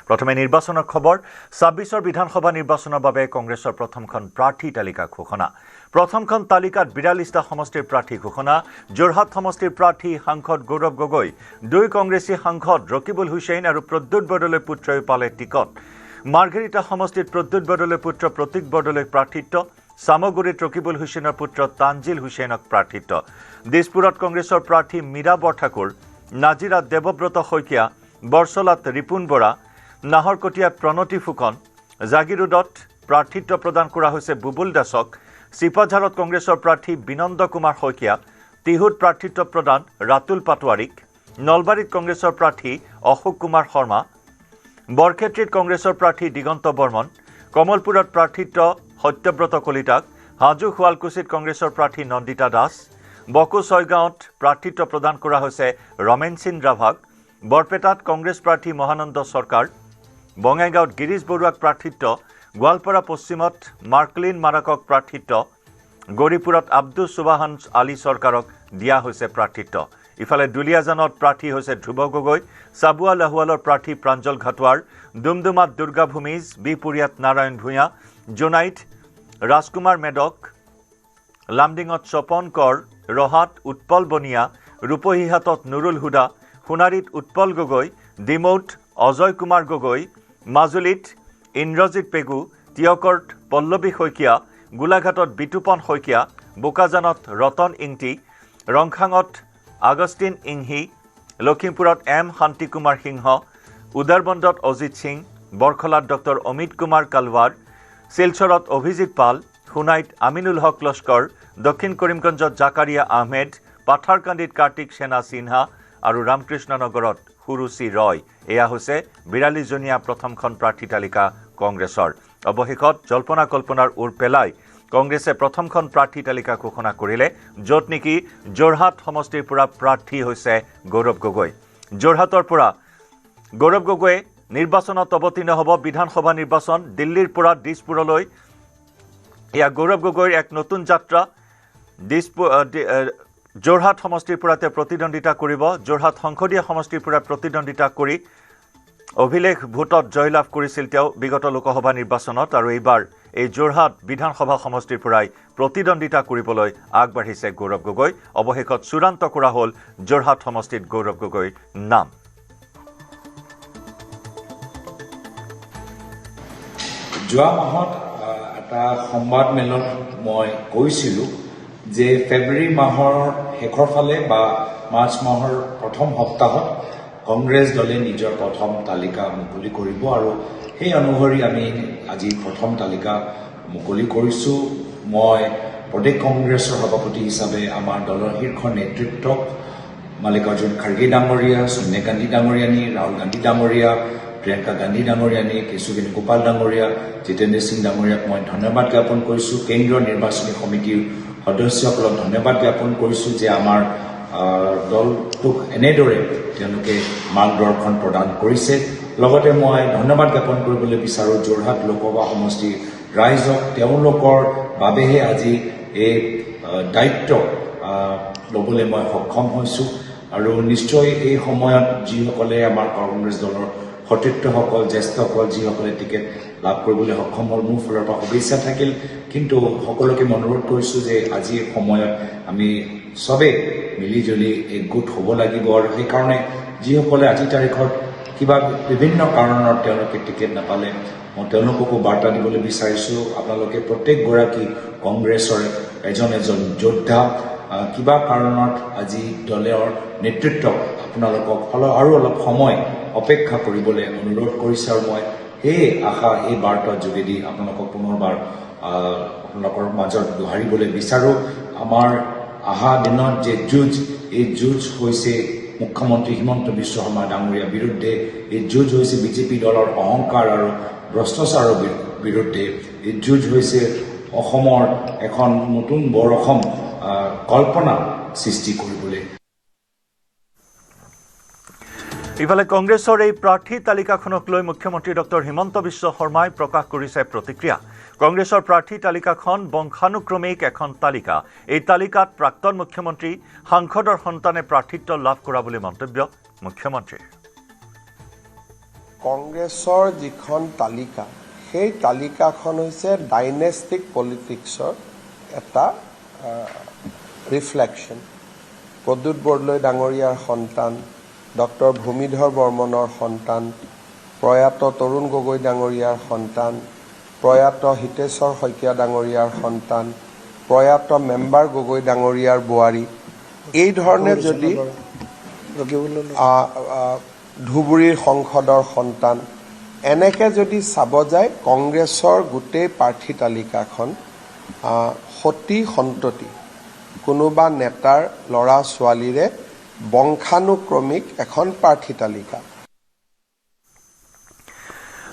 প্ৰথমে নিৰ্বাচনৰ খবৰ ২৬ৰ বিধানসভা নিৰ্বাচনৰ বাবে কংগ্ৰেছৰ প্ৰথমখন প্ৰাৰ্থী তালিকা ঘোষণা প্ৰথমখন তালিকাত ৪২টা সমষ্টিৰ প্ৰাৰ্থী ঘোষণা যোৰহাট সমষ্টিৰ প্ৰাৰ্থী সাংসদ গৌৰৱ গগৈ দুই কংগ্ৰেছী সাংসদ ৰকিবুল হুছেইন আৰু প্ৰদ্যুৎ বৰদলৈ পুত্ৰই পালে টিকট মাৰ্ঘেৰিটা সমষ্টিত প্ৰদ্যুৎ বৰদলৈ পুত্ৰ প্ৰতীক বৰদলৈ প্ৰাৰ্থিত্ব সামগুৰিত ৰকিবুল হুছেইনৰ পুত্ৰ তানজিল হুছেইনক প্ৰাৰ্থিত্ব দিছপুৰত কংগ্ৰেছৰ প্ৰাৰ্থী মীৰা বৰঠাকুৰ নাজিৰাত দেৱব্ৰত শইকীয়া বৰছলাত ৰিপুন বৰা নাহৰকটীয়াত প্ৰণতি ফুকন জাগিৰোডত প্ৰাৰ্থিত্ব প্ৰদান কৰা হৈছে বুবুল দাসক চিপাঝাৰত কংগ্ৰেছৰ প্ৰাৰ্থী বিনন্দ কুমাৰ শইকীয়া তিহুত প্ৰাৰ্থিত্ব প্ৰদান ৰাতুল পাটোৱাৰীক নলবাৰীত কংগ্ৰেছৰ প্ৰাৰ্থী অশোক কুমাৰ শৰ্মা বৰক্ষেত্ৰীত কংগ্ৰেছৰ প্ৰাৰ্থী দিগন্ত বৰ্মন কমলপুৰত প্ৰাৰ্থিত্ব সত্যব্ৰত কলিতাক হাজু শুৱালকুছিত কংগ্ৰেছৰ প্ৰাৰ্থী নন্দিতা দাস বকো ছয়গাঁৱত প্ৰাৰ্থিত্ব প্ৰদান কৰা হৈছে ৰমেনসিন ৰাভাক বৰপেটাত কংগ্ৰেছ প্ৰাৰ্থী মহানন্দ চৰকাৰ বঙাইগাঁৱত গিৰিশ বৰুৱাক প্ৰাৰ্থিত্ব গোৱালপাৰা পশ্চিমত মাৰ্কলিন মাৰাকক প্ৰাৰ্থিত্ব গৌৰীপুৰত আব্দুল সুবাহান আলী চৰকাৰক দিয়া হৈছে প্ৰাৰ্থিত্ব ইফালে দুলিয়াজানত প্ৰাৰ্থী হৈছে ধ্ৰুৱ গগৈ চাবুৱা লাহোৱালৰ প্ৰাৰ্থী প্ৰাঞ্জল ঘাটোৱাৰ ডুমডুমাত দুৰ্গা ভূমিজ বিপুৰীয়াত নাৰায়ণ ভূঞা জোনাইত ৰাজকুমাৰ মেডক লামডিঙত স্বপন কৰ ৰহাত উৎপল বনিয়া ৰূপহীহাটত নুৰুল হুদা সোণাৰীত উৎপল গগৈ ডিমৌত অজয় কুমাৰ গগৈ মাজুলীত ইন্দ্ৰজিৎ পেগু টিয়কত পল্লৱী শইকীয়া গোলাঘাটত বিতুপন শইকীয়া বোকাজানত ৰতন ইংটি ৰংখাঙত আগষ্টিন ইংহি লখিমপুৰত এম শান্তি কুমাৰ সিংহ উদাৰবন্দত অজিত সিং বৰখলাত ডক্টৰ অমিত কুমাৰ কালৱাৰ শিলচৰত অভিজিৎ পাল সোণাইত আমিনুল হক লস্কৰ দক্ষিণ কৰিমগঞ্জত জাকাৰিয়া আহমেদ পাথাৰকান্দিত কাৰ্তিক সেনা সিনহা আৰু ৰামকৃষ্ণনগৰত সুৰুচি ৰয় এয়া হৈছে ৪২জনীয়া প্ৰথমখন প্ৰাৰ্থী তালিকা কংগ্ৰেছৰ অৱশেষত জল্পনা কল্পনাৰ উৰ পেলাই কংগ্ৰেছে প্ৰথমখন প্ৰাৰ্থী তালিকা ঘোষণা কৰিলে য'ত নেকি যোৰহাট সমষ্টিৰ পৰা প্ৰাৰ্থী হৈছে গৌৰৱ গগৈ যোৰহাটৰ পৰা গৌৰৱ গগৈয়ে নিৰ্বাচনত অৱতীৰ্ণ হ'ব বিধানসভা নিৰ্বাচন দিল্লীৰ পৰা দিছপুৰলৈ এয়া গৌৰৱ গগৈৰ এক নতুন যাত্ৰা যোৰহাট সমষ্টিৰ পৰা তেওঁ প্ৰতিদ্বন্দ্বিতা কৰিব যোৰহাট সংসদীয় সমষ্টিৰ পৰা প্ৰতিদ্বন্দ্বিতা কৰি অভিলেখ ভোটত জয়লাভ কৰিছিল তেওঁ বিগত লোকসভা নিৰ্বাচনত আৰু এইবাৰ এই যোৰহাট বিধানসভা সমষ্টিৰ পৰাই প্ৰতিদ্বন্দ্বিতা কৰিবলৈ আগবাঢ়িছে গৌৰৱ গগৈ অৱশেষত চূড়ান্ত কৰা হ'ল যোৰহাট সমষ্টিত গৌৰৱ গগৈৰ নাম যোৱা মাহত এটা সংবাদমেলত মই কৈছিলোঁ যে ফেব্ৰুৱাৰী মাহৰ শেষৰ ফালে বা মাৰ্চ মাহৰ প্ৰথম সপ্তাহত কংগ্ৰেছ দলে নিজৰ প্ৰথম তালিকা মুকলি কৰিব আৰু সেই অনুসৰি আমি আজি প্ৰথম তালিকা মুকলি কৰিছোঁ মই প্ৰদেশ কংগ্ৰেছৰ সভাপতি হিচাপে আমাৰ দলৰ শীৰ্ষ নেতৃত্বক মাল্লিকাৰ্জুন খাৰ্গে ডাঙৰীয়া সোনিয়া গান্ধী ডাঙৰীয়ানী ৰাহুল গান্ধী ডাঙৰীয়া প্ৰিয়ংকা গান্ধী ডাঙৰীয়ানী কেশুবেণু গোপাল ডাঙৰীয়া জিতেন্দ্ৰ সিং ডাঙৰীয়াক মই ধন্যবাদ জ্ঞাপন কৰিছোঁ কেন্দ্ৰীয় নিৰ্বাচনী সমিতিৰ সদস্যসকলক ধন্যবাদ জ্ঞাপন কৰিছোঁ যে আমাৰ দলটোক এনেদৰে তেওঁলোকে মাৰ্গদৰ্শন প্ৰদান কৰিছে লগতে মই ধন্যবাদ জ্ঞাপন কৰিবলৈ বিচাৰোঁ যোৰহাট লোকসভা সমষ্টিৰ ৰাইজক তেওঁলোকৰ বাবেহে আজি এই দায়িত্ব ল'বলৈ মই সক্ষম হৈছোঁ আৰু নিশ্চয় এই সময়ত যিসকলে আমাৰ কংগ্ৰেছ দলৰ সতীৰ্থসকল জ্যেষ্ঠসকল যিসকলে টিকেট লাভ কৰিবলৈ সক্ষম হ'ল মোৰ ফালৰ পৰা শুভেচ্ছা থাকিল কিন্তু সকলোকে অনুৰোধ কৰিছোঁ যে আজিৰ সময়ত আমি চবেই মিলিজুলি একগোট হ'ব লাগিব আৰু সেইকাৰণে যিসকলে আজি তাৰিখত কিবা বিভিন্ন কাৰণত তেওঁলোকে টিকেট নাপালে মই তেওঁলোককো বাৰ্তা দিবলৈ বিচাৰিছোঁ আপোনালোকে প্ৰত্যেকগৰাকী কংগ্ৰেছৰ এজন যোদ্ধা কিবা কাৰণত আজি দলৰ নেতৃত্বক আপোনালোকক আৰু অলপ সময় অপেক্ষা কৰিবলৈ অনুৰোধ কৰিছোঁ আৰু মই সেই আশা এই বাৰ্তাৰ যোগেদি আপোনালোকক পুনৰবাৰ আপোনালোকৰ মাজত দোহাৰিবলৈ বিচাৰোঁ আমাৰ অহা দিনত যে যুঁজ এই যুঁজ হৈছে মুখ্যমন্ত্ৰী হিমন্ত বিশ্ব শৰ্মা ডাঙৰীয়াৰ বিৰুদ্ধে এই যুঁজ হৈছে বিজেপি দলৰ অহংকাৰ আৰু ভ্ৰষ্টাচাৰৰ বিৰুদ্ধে এই যুঁজ হৈছে অসমৰ এখন নতুন বৰ অসম কল্পনা সৃষ্টি কৰিবলৈ ইফালে কংগ্ৰেছৰ এই প্ৰাৰ্থী তালিকাখনক লৈ মুখ্যমন্ত্ৰী ডক্টৰ হিমন্ত বিশ্ব শৰ্মাই প্ৰকাশ কৰিছে প্ৰতিক্ৰিয়া কংগ্ৰেছৰ প্ৰাৰ্থী তালিকাখন বংশানুক্ৰমিক এখন তালিকা এই তালিকাত প্ৰাক্তন মুখ্যমন্ত্ৰী সাংসদৰ সন্তানে প্ৰাৰ্থিত্ব লাভ কৰা বুলি মন্তব্য মুখ্যমন্ত্ৰীৰ কংগ্ৰেছৰ যিখন তালিকা সেই তালিকাখন হৈছে ডাইনেষ্টিক পলিটিক্সৰ এটা ৰিফ্লেকশ্যন। প্ৰদ্যুৎ বৰদলৈ ডাঙৰীয়াৰ সন্তান, ডক্টৰ ভূমিধৰ বৰ্মনৰ সন্তান, প্ৰয়াত তৰুণ গগৈ ডাঙৰীয়াৰ সন্তান, প্ৰয়াত হিতেশ্বৰ শইকীয়া ডাঙৰীয়াৰ সন্তান, প্ৰয়াত মেম্বাৰ গগৈ ডাঙৰীয়াৰ বোৱাৰী, এই ধৰণে যদি ধুবুৰীৰ সংসদৰ সন্তান, এনেকৈ যদি চাব যায় কংগ্ৰেছৰ গোটেই প্ৰাৰ্থী তালিকাখন সতী সন্ততি কোনোবা নেতাৰ ল'ৰা ছোৱালীৰে বংশানুক্ৰমিক এখন প্ৰাৰ্থী তালিকা।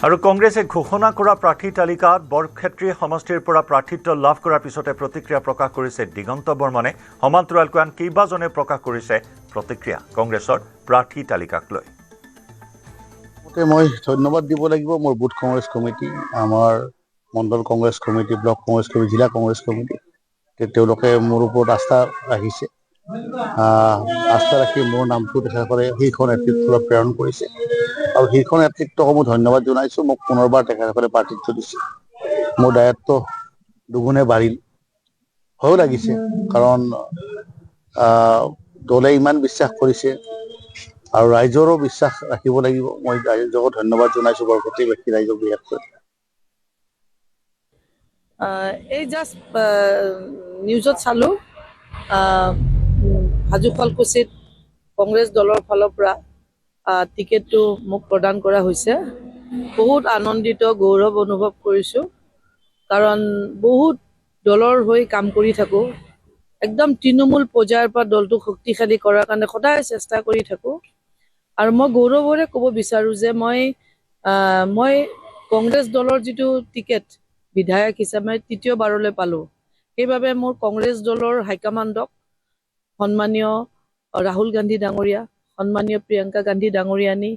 আৰু কংগ্ৰেছে ঘোষণা কৰা প্ৰাৰ্থী তালিকাত বৰক্ষেত্ৰী সমষ্টিৰ পৰা প্ৰাৰ্থিত্ব লাভ কৰাৰ পিছতে প্ৰতিক্ৰিয়া প্ৰকাশ কৰিছে দিগন্ত বৰ্মনে। সমান্তৰালকৈ আন কেইবাজনে প্ৰকাশ কৰিছে প্ৰতিক্ৰিয়া কংগ্ৰেছৰ প্ৰাৰ্থী তালিকাক লৈ। মই ধন্যবাদ দিব লাগিব মোৰ বুথ কংগ্ৰেছ কমিটি, আমাৰ মণ্ডল Congress committee, block Congress committee, জিলা কংগ্ৰেছ কমিটি, তেওঁলোকে মোৰ ওপৰত আস্থা ৰাখিছে। আস্থা ৰাখি মোৰ নামটো তেখেতসকলে শীৰ্ষ নেতৃত্বলৈ প্ৰেৰণ কৰিছে আৰু শীৰ্ষ নেতৃত্বক মই ধন্যবাদ জনাইছোঁ। মোক পুনৰবাৰ তেখেতসকলে প্ৰাৰ্থিত্ব দিছে। মোৰ দায়িত্ব দুগুণে বাঢ়িল, ভয়ো লাগিছে, কাৰণ দলে ইমান বিশ্বাস কৰিছে আৰু ৰাইজৰো বিশ্বাস ৰাখিব লাগিব। মই ৰাইজকো ধন্যবাদ জনাইছোঁ, বৰক্ষেত্ৰীবাসী ৰাইজক বিশেষকৈ। এই জাষ্ট নিউজত চালোঁ হাজো শুৱালকুছিত কংগ্ৰেছ দলৰ ফালৰ পৰা টিকেটটো মোক প্ৰদান কৰা হৈছে। বহুত আনন্দিত, গৌৰৱ অনুভৱ কৰিছোঁ, কাৰণ বহুত দলৰ হৈ কাম কৰি থাকোঁ। একদম তৃণমূল পৰ্যায়ৰ পৰা দলটোক শক্তিশালী কৰাৰ কাৰণে সদায় চেষ্টা কৰি থাকোঁ। আৰু মই গৌৰৱেৰে ক'ব বিচাৰোঁ যে মই কংগ্ৰেছ দলৰ যিটো টিকেট বিধায়ক হিচাপে তৃতীয়বাৰলৈ পালোঁ। সেইবাবে মোৰ কংগ্ৰেছ দলৰ হাইকমাণ্ডক, সন্মানীয় ৰাহুল গান্ধী ডাঙৰীয়া, সন্মানীয় প্ৰিয়ংকা গান্ধী ডাঙৰীয়ানী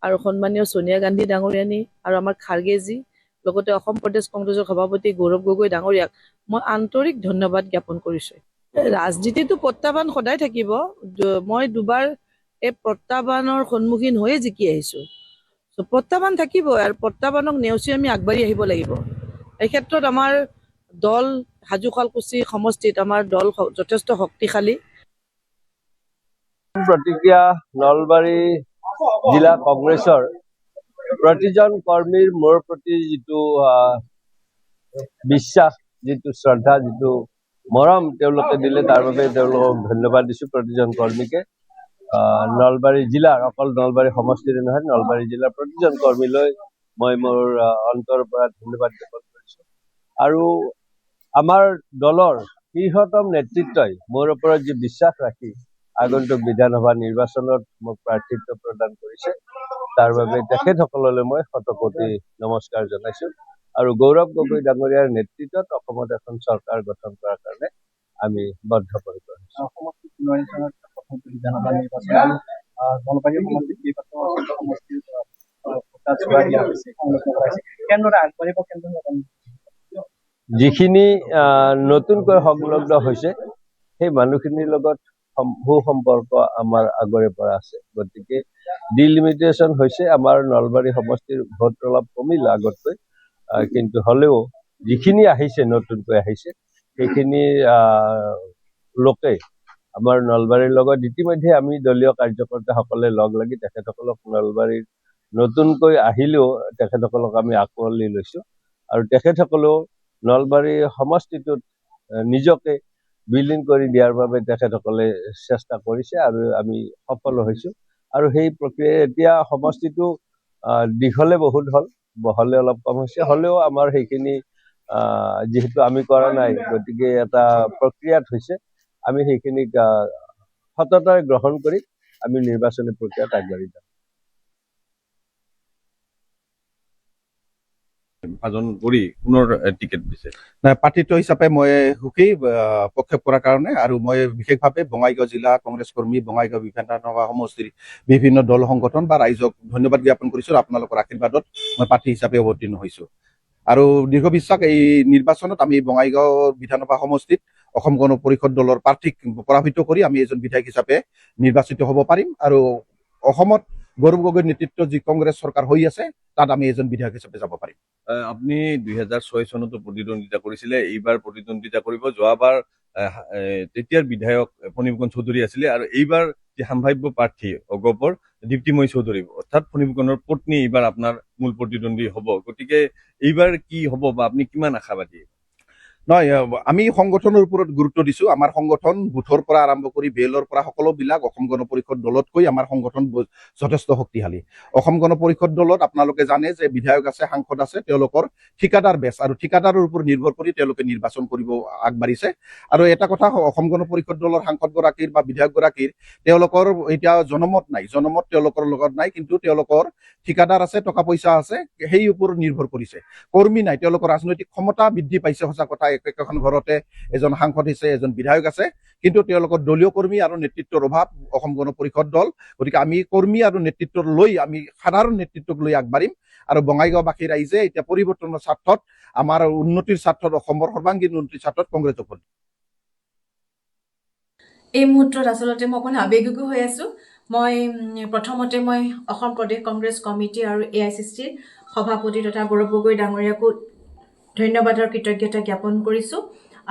আৰু সন্মানীয় সোনিয়া গান্ধী ডাঙৰীয়ানী আৰু আমাৰ খাৰ্গেজী, লগতে অসম প্ৰদেশ কংগ্ৰেছৰ সভাপতি গৌৰৱ গগৈ ডাঙৰীয়াক মই আন্তৰিক ধন্যবাদ জ্ঞাপন কৰিছোঁ। ৰাজনীতিটো প্ৰত্যাহ্বান সদায় থাকিব। মই দুবাৰ এই প্ৰত্যাহ্বানৰ সন্মুখীন হৈয়ে জিকি আহিছোঁ। প্ৰত্যাহ্বান থাকিবই আৰু প্ৰত্যাহ্বানক নেওচি আমি আগবাঢ়ি আহিব লাগিব। এই ক্ষেত্ৰত আমাৰ দল হাজো শুৱালকুছি সমষ্টিত আমাৰ দল যথেষ্ট শক্তিশালী। প্ৰতিক্ৰিয়া নলবাৰী জিলা কংগ্ৰেছৰ প্ৰতিজন কৰ্মীৰ মোৰ প্ৰতি যিটো বিশ্বাস, যিটো শ্ৰদ্ধা, যিটো মৰম তেওঁলোকে দিলে, তাৰ বাবে তেওঁলোকক ধন্যবাদ দিছোঁ প্ৰতিজন কৰ্মীকে। নলবাৰী জিলাৰ, অকল নলবাৰী সমষ্টিৰে নহয়, নলবাৰী জিলাৰ প্ৰতিজন কৰ্মীলৈ মই মোৰ অন্তৰৰ পৰা ধন্যবাদ জ্ঞাপন কৰিছোঁ। আৰু আমাৰ দলৰ শীৰ্ষতম নেতৃত্বই মোৰ ওপৰত যি বিশ্বাস ৰাখি আগন্তুক বিধানসভা নিৰ্বাচনত মোক প্ৰাৰ্থিত্ব প্ৰদান কৰিছে, তাৰ বাবে তেখেতসকললৈ মই শতকোটি নমস্কাৰ জনাইছোঁ। আৰু গৌৰৱ গগৈ ডাঙৰীয়াৰ নেতৃত্বত অসমত এখন চৰকাৰ গঠন কৰাৰ কাৰণে আমি বদ্ধপৰিকৰ হৈছোঁ। যিখিনি নতুনকৈ সংলগ্ন হৈছে সেই মানুহখিনিৰ লগত সুসম্পৰ্ক আমাৰ আগৰে পৰা আছে। গতিকে ডিলিমিটেশ্যন হৈছে, আমাৰ নলবাৰী সমষ্টিৰ ভোট অলপ কমিল আগতকৈ, কিন্তু হ'লেও যিখিনি আহিছে, নতুনকৈ আহিছে, সেইখিনি লোকে আমাৰ নলবাৰীৰ লগত ইতিমধ্যে আমি দলীয় কাৰ্যকৰ্তাসকলে লগ লাগি তেখেতসকলক নলবাৰীৰ নতুনকৈ আহিলেও তেখেতসকলক আমি আঁকোৱালি লৈছোঁ আৰু তেখেতসকলেও নলবাৰী সমষ্টিটোত নিজকে বিলীন কৰি দিয়াৰ বাবে তেখেতসকলে চেষ্টা কৰিছে আৰু আমি সফল হৈছোঁ। আৰু সেই প্ৰক্ৰিয়াই এতিয়া সমষ্টিটো দীঘলে বহুত হ'ল, বহলে অলপ কম হৈছে, হ'লেও আমাৰ সেইখিনি যিহেতু আমি কৰা নাই, গতিকে এটা প্ৰক্ৰিয়াত হৈছে। আমি সেইখিনিক সততাৰে গ্ৰহণ কৰি আমি নিৰ্বাচনী প্ৰক্ৰিয়াত আগবাঢ়ি যাম। প্ৰাৰ্থিত্ব হিচাপে মই সুখী প্ৰক্ষেপ কৰাৰ কাৰণে। আৰু মই বিশেষভাৱে বঙাইগাঁও জিলা কংগ্ৰেছ কৰ্মী, বঙাইগাঁও বিধানসভা সমষ্টিৰ বিভিন্ন দল সংগঠন বা ৰাইজক ধন্যবাদ জ্ঞাপন কৰিছোঁ। আপোনালোকৰ আশীৰ্বাদত মই প্ৰাৰ্থী হিচাপে অৱতীৰ্ণ হৈছোঁ। আৰু দীৰ্ঘ বিশ্বাস, এই নিৰ্বাচনত আমি বঙাইগাঁও বিধানসভা সমষ্টিত অসম গণ পৰিষদ দলৰ প্ৰাৰ্থীক পৰাভূত কৰি আমি এজন বিধায়ক হিচাপে নিৰ্বাচিত হ'ব পাৰিম আৰু অসমত গৌৰৱ গগৈৰ নেতৃত্বত যি কংগ্ৰেছ চৰকাৰ হৈ আছে তাত আমি এজন বিধায়ক হিচাপে যাব পাৰিম। আপুনি 2006 চনতো প্ৰতিদ্বন্দ্বিতা কৰিছিলে, এইবাৰ প্ৰতিদ্বন্দ্বিতা কৰিব। যোৱাবাৰ তেতিয়াৰ বিধায়ক ফণীভূষণ চৌধুৰী আছিলে আৰু এইবাৰ যি সাম্ভাব্য প্ৰাৰ্থী অগপৰ দীপ্তিময়ী চৌধুৰী, অৰ্থাৎ ফণীভূষণৰ পত্নী এইবাৰ আপোনাৰ মূল প্ৰতিদ্বন্দ্বী হ'ব। গতিকে এইবাৰ কি হ'ব বা আপুনি কিমান আশাবাদী? নহয়, আমি সংগঠনৰ ওপৰত গুৰুত্ব দিছো। আমাৰ সংগঠন বুথৰ পৰা আৰম্ভ কৰি বেলৰ পৰা সকলোবিলাক অসম গণ পৰিষদ দলতকৈ আমাৰ সংগঠন যথেষ্ট শক্তিশালী। অসম গণ পৰিষদ দলত আপোনালোকে জানে যে বিধায়ক আছে, সাংসদ আছে, তেওঁলোকৰ ঠিকাদাৰ বেচ আৰু ঠিকাদাৰৰ ওপৰত নিৰ্ভৰ কৰি তেওঁলোকে নিৰ্বাচন কৰিব আগবাঢ়িছে। আৰু এটা কথা, অসম গণ পৰিষদ দলৰ সাংসদগৰাকীৰ বা বিধায়কগৰাকীৰ তেওঁলোকৰ এতিয়া জনমত নাই, জনমত তেওঁলোকৰ লগত নাই, কিন্তু তেওঁলোকৰ ঠিকাদাৰ আছে, টকা পইচা আছে, সেই ওপৰত নিৰ্ভৰ কৰিছে। কৰ্মী নাই, তেওঁলোকৰ ৰাজনৈতিক ক্ষমতা বৃদ্ধি পাইছে। সঁচা কথা, একেখন ঘৰতে এজন সাংসদ আছে, এজন বিধায়ক আছে, কিন্তু তেওঁলোকৰ দলীয় কৰ্মী আৰু নেতৃত্বৰ অভাৱ অসম গণ পৰিষদ দল। গতিকে আমি কৰ্মী আৰু নেতৃত্ব লৈ, আমি সাধাৰণ নেতৃত্বক লৈ আগবাঢ়িম। আৰু বঙাইগাঁওবাসী ৰাইজে এতিয়া পৰিৱৰ্তনৰ স্বাৰ্থত, আমাৰ উন্নতিৰ স্বাৰ্থত, অসমৰ সৰ্বাংগীন উন্নতিৰ স্বাৰ্থত কংগ্ৰেছক ভোট দিম। এই মুহূৰ্তত আচলতে মই অকণ আৱেগিক হৈ আছোঁ। প্ৰথমতে মই অসম প্ৰদেশ কংগ্ৰেছ কমিটি আৰু AICCৰ সভাপতি তথা গৌৰৱ গগৈ ডাঙৰীয়াকো ধন্যবাদ আৰু কৃতজ্ঞতা জ্ঞাপন কৰিছোঁ।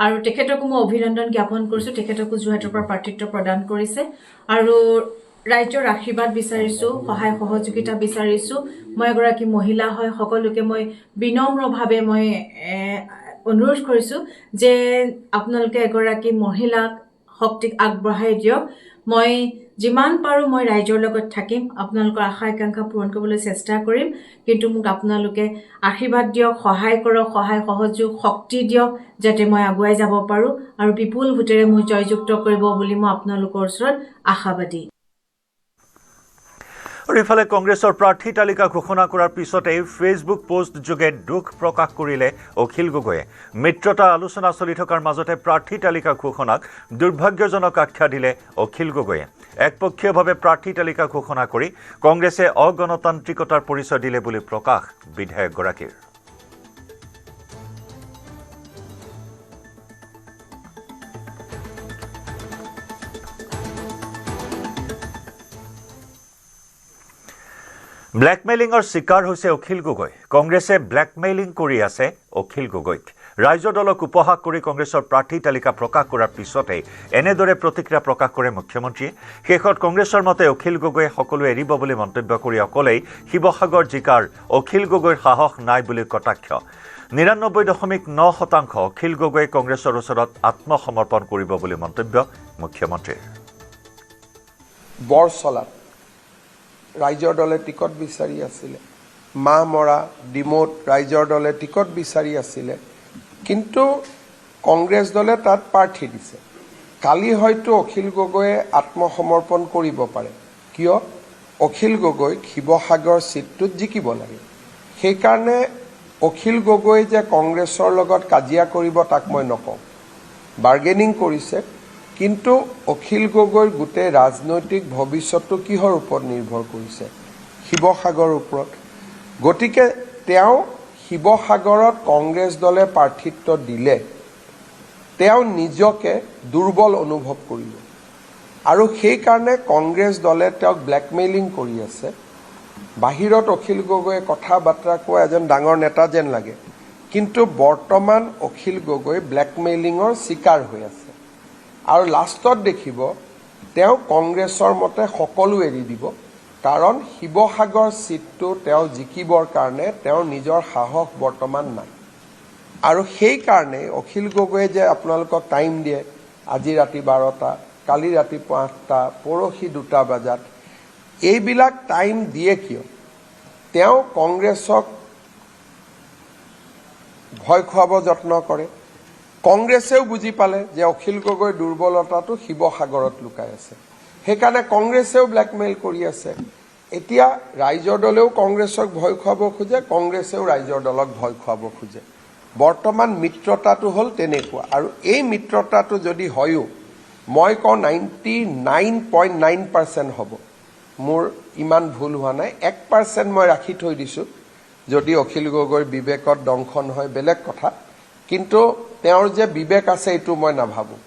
আৰু তেখেতকো মই অভিনন্দন জ্ঞাপন কৰিছোঁ। তেখেতকো যোৰহাটৰ পৰা প্ৰাৰ্থিত্ব প্ৰদান কৰিছে আৰু ৰাইজৰ আশীৰ্বাদ বিচাৰিছোঁ, সহায় সহযোগিতা বিচাৰিছোঁ। মই এগৰাকী মহিলা হয়, সকলোকে মই বিনম্ৰভাৱে মই অনুৰোধ কৰিছোঁ যে আপোনালোকে এগৰাকী মহিলাক শক্তিক আগবঢ়াই দিয়ক। মই যিমান পাৰোঁ মই ৰাইজৰ লগত থাকিম, আপোনালোকৰ আশা আকাংক্ষা পূৰণ কৰিবলৈ চেষ্টা কৰিম। কিন্তু মোক আপোনালোকে আশীৰ্বাদ দিয়ক, সহায় কৰক, সহায় সহযোগ শক্তি দিয়ক, যাতে মই আগুৱাই যাব পাৰোঁ আৰু বিপুল ভোটেৰে মোক জয়যুক্ত কৰিব বুলি মই আপোনালোকৰ ওচৰত আশাবাদী। আৰু ইফালে কংগ্ৰেছৰ প্ৰাৰ্থী তালিকা ঘোষণা কৰাৰ পিছতেই ফেচবুক পোষ্টযোগে দুখ প্ৰকাশ কৰিলে অখিল গগৈয়ে। মিত্ৰতা আলোচনা চলি থকাৰ মাজতে প্ৰাৰ্থী তালিকা ঘোষণাক দুৰ্ভাগ্যজনক আখ্যা দিলে অখিল গগৈয়ে। একপক্ষীয়ভাৱে প্ৰাৰ্থী তালিকা ঘোষণা কৰি কংগ্ৰেছে অগণতান্ত্ৰিকতাৰ পৰিচয় দিলে বুলি প্ৰকাশ বিধায়কগৰাকীৰ। ব্লেকমেইলিঙৰ চিকাৰ হৈছে অখিল গগৈ। কংগ্ৰেছে ব্লেকমেইলিং কৰি আছে অখিল গগৈক। ৰাইজৰ দলক উপহাস কৰি কংগ্ৰেছৰ প্ৰাৰ্থী তালিকা প্ৰকাশ কৰাৰ পিছতেই এনেদৰে প্ৰতিক্ৰিয়া প্ৰকাশ কৰে মুখ্যমন্ত্ৰীয়ে। শেষত কংগ্ৰেছৰ মতে অখিল গগৈয়ে সকলো এৰিব বুলি মন্তব্য কৰি অকলেই শিৱসাগৰ জিকাৰ অখিল গগৈৰ সাহস নাই বুলি কটাক্ষ। 99.9% অখিল গগৈয়ে কংগ্ৰেছৰ ওচৰত আত্মসমৰ্পণ কৰিব বুলি মন্তব্য মুখ্যমন্ত্ৰীৰ। বৰচলাত ৰাইজৰ দলে টিকট বিচাৰি আছিলে, মাহ মৰা ডিমৌত ৰাইজৰ দলে টিকট বিচাৰি আছিলে, কিন্তু কংগ্ৰেছ দলে তাত প্ৰাৰ্থী দিছে। কালি হয়তো অখিল গগৈয়ে আত্মসমৰ্পণ কৰিব পাৰে, কিয় অখিল গগৈক শিৱসাগৰ ছিটটোত জিকিব লাগে। সেইকাৰণে অখিল গগৈ যে কংগ্ৰেছৰ লগত কাজিয়া কৰিব তাক মই নকওঁ, বাৰ্গেনিং কৰিছে। কিন্তু অখিল গগৈৰ গোটেই ৰাজনৈতিক ভৱিষ্যতটো কিহৰ ওপৰত নিৰ্ভৰ কৰিছে? শিৱসাগৰৰ ওপৰত। গতিকে তেওঁ শিৱসাগৰত কংগ্ৰেছ দলে প্ৰাৰ্থিত্ব দিলে তেওঁ নিজকে দুৰ্বল অনুভৱ কৰিব আৰু সেইকাৰণে কংগ্ৰেছ দলে তেওঁক ব্লেকমেইলিং কৰি আছে। বাহিৰত অখিল গগৈয়ে কথা বাৰ্তা কোৱা এজন ডাঙৰ নেতা যেন লাগে, কিন্তু বৰ্তমান অখিল গগৈ ব্লেকমেইলিঙৰ চিকাৰ হৈ আছে। আৰু লাষ্টত দেখিব তেওঁ কংগ্ৰেছৰ মতে সকলো এৰি দিব, কাৰণ শিৱসাগৰ ছিটটো তেওঁ জিকিবৰ কাৰণে তেওঁৰ নিজৰ সাহস বৰ্তমান নাই। আৰু সেইকাৰণে অখিল গগৈয়ে যে আপোনালোকক টাইম দিয়ে, আজি ৰাতি 12টা, কালি ৰাতিপুৱা 8টা, পৰহি 2টা বজাত, এইবিলাক টাইম দিয়ে কিয়? তেওঁ কংগ্ৰেছক ভয় খুৱাব যত্ন কৰে। কংগ্ৰেছেও বুজি পালে যে অখিল গগৈৰ দুৰ্বলতাটো শিৱসাগৰত লুকাই আছে, সেইকাৰণে কংগ্ৰেছেও ব্লেকমেইল কৰি আছে। এতিয়া ৰাইজৰ দলেও কংগ্ৰেছক ভয় খুৱাব খোজে, কংগ্ৰেছেও ৰাইজৰ দলক ভয় খুৱাব খোজে। বৰ্তমান মিত্ৰতাটো হ'ল তেনেকুৱা, আৰু এই মিত্ৰতাটো যদি হয়ও মই কওঁ 99.9% হ'ব। মোৰ ইমান ভুল হোৱা নাই, 1% মই ৰাখি থৈ দিছোঁ। যদি অখিল গগৈৰ বিবেকত দংশন হয় বেলেগ কথা, কিন্তু তেওঁৰ যে বিবেক আছে এইটো মই নাভাবোঁ।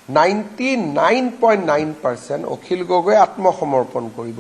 99.9% অখিল গগৈ আত্মসমৰ্পণ কৰিব।